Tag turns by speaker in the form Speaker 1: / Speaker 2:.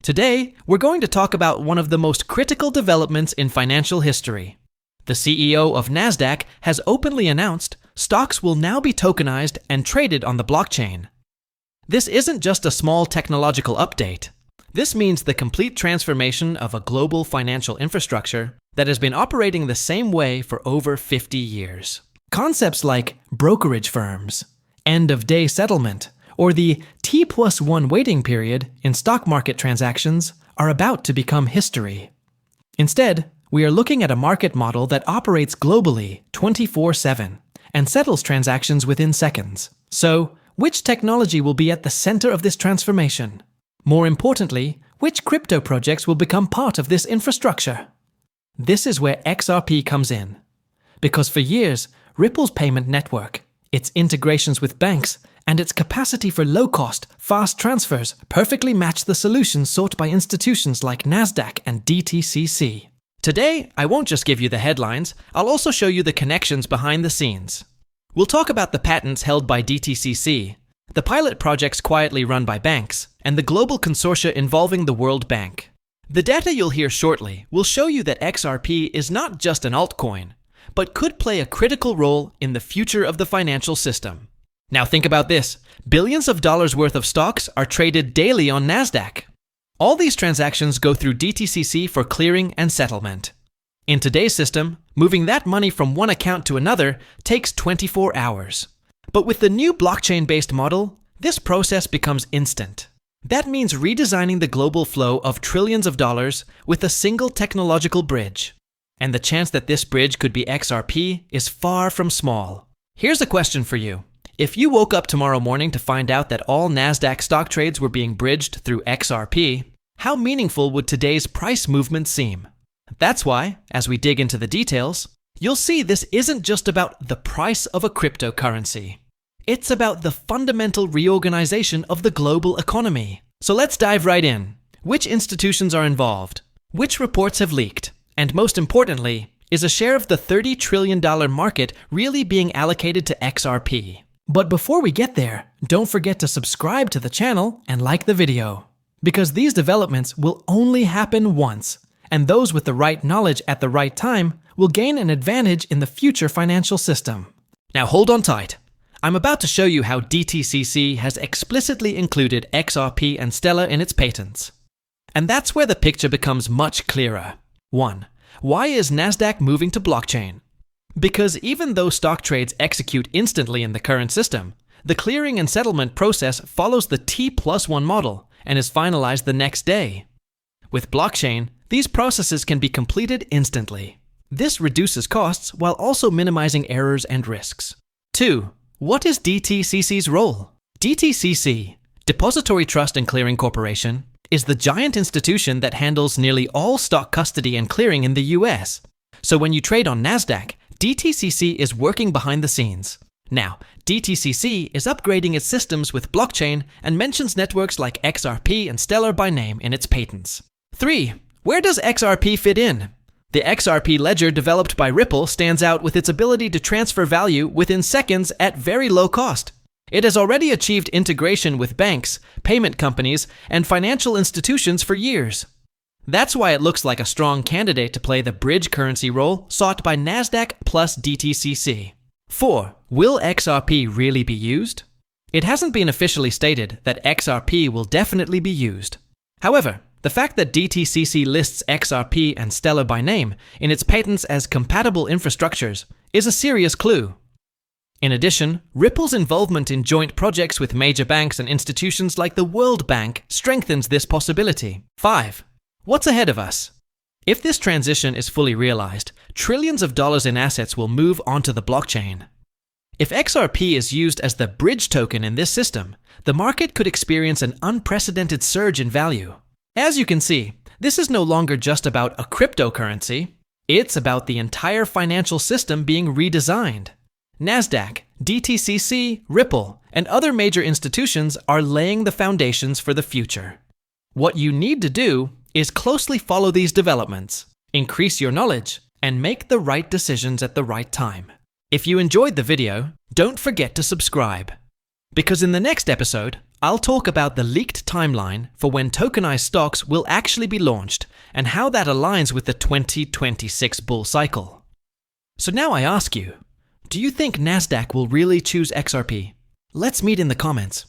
Speaker 1: Today, we're going to talk about one of the most critical developments in financial history. The CEO of NASDAQ has openly announced stocks will now be tokenized and traded on the blockchain. This isn't just a small technological update. This means the complete transformation of a global financial infrastructure that has been operating the same way for over 50 years. Concepts like brokerage firms, end-of-day settlement, or the T+1 waiting period in stock market transactions are about to become history. Instead, we are looking at a market model that operates globally 24/7 and settles transactions within seconds. So, which technology will be at the center of this transformation? More importantly, which crypto projects will become part of this infrastructure? This is where XRP comes in. Because for years, Ripple's payment network, its integrations with banks, and its capacity for low-cost, fast transfers perfectly match the solutions sought by institutions like NASDAQ and DTCC. Today, I won't just give you the headlines, I'll also show you the connections behind the scenes. We'll talk about the patents held by DTCC, the pilot projects quietly run by banks, and the global consortia involving the World Bank. The data you'll hear shortly will show you that XRP is not just an altcoin, but could play a critical role in the future of the financial system. Now think about this. Billions of dollars worth of stocks are traded daily on NASDAQ. All these transactions go through DTCC for clearing and settlement. In today's system, moving that money from one account to another takes 24 hours. But with the new blockchain-based model, this process becomes instant. That means redesigning the global flow of trillions of dollars with a single technological bridge. And the chance that this bridge could be XRP is far from small. Here's a question for you. If you woke up tomorrow morning to find out that all NASDAQ stock trades were being bridged through XRP, how meaningful would today's price movement seem? That's why, as we dig into the details, you'll see this isn't just about the price of a cryptocurrency. It's about the fundamental reorganization of the global economy. So let's dive right in. Which institutions are involved? Which reports have leaked? And most importantly, is a share of the $30 trillion market really being allocated to XRP? But before we get there, don't forget to subscribe to the channel and like the video. Because these developments will only happen once, and those with the right knowledge at the right time will gain an advantage in the future financial system. Now hold on tight. I'm about to show you how DTCC has explicitly included XRP and Stellar in its patents. And that's where the picture becomes much clearer. 1. Why is NASDAQ moving to blockchain? Because even though stock trades execute instantly in the current system, the clearing and settlement process follows the T+1 model and is finalized the next day. With blockchain, these processes can be completed instantly. This reduces costs while also minimizing errors and risks. 2. What is DTCC's role? DTCC, Depository Trust and Clearing Corporation, is the giant institution that handles nearly all stock custody and clearing in the US. So when you trade on NASDAQ, DTCC is working behind the scenes. Now, DTCC is upgrading its systems with blockchain and mentions networks like XRP and Stellar by name in its patents. 3. Where does XRP fit in? The XRP Ledger developed by Ripple stands out with its ability to transfer value within seconds at very low cost. It has already achieved integration with banks, payment companies, and financial institutions for years. That's why it looks like a strong candidate to play the bridge currency role sought by NASDAQ plus DTCC. 4. Will XRP really be used? It hasn't been officially stated that XRP will definitely be used. However, the fact that DTCC lists XRP and Stellar by name in its patents as compatible infrastructures is a serious clue. In addition, Ripple's involvement in joint projects with major banks and institutions like the World Bank strengthens this possibility. 5. What's ahead of us? If this transition is fully realized, trillions of dollars in assets will move onto the blockchain. If XRP is used as the bridge token in this system, the market could experience an unprecedented surge in value. As you can see, this is no longer just about a cryptocurrency, it's about the entire financial system being redesigned. NASDAQ, DTCC, Ripple, and other major institutions are laying the foundations for the future. What you need to do is closely follow these developments, increase your knowledge, and make the right decisions at the right time. If you enjoyed the video, don't forget to subscribe. Because in the next episode, I'll talk about the leaked timeline for when tokenized stocks will actually be launched and how that aligns with the 2026 bull cycle. So now I ask you, do you think NASDAQ will really choose XRP? Let's meet in the comments.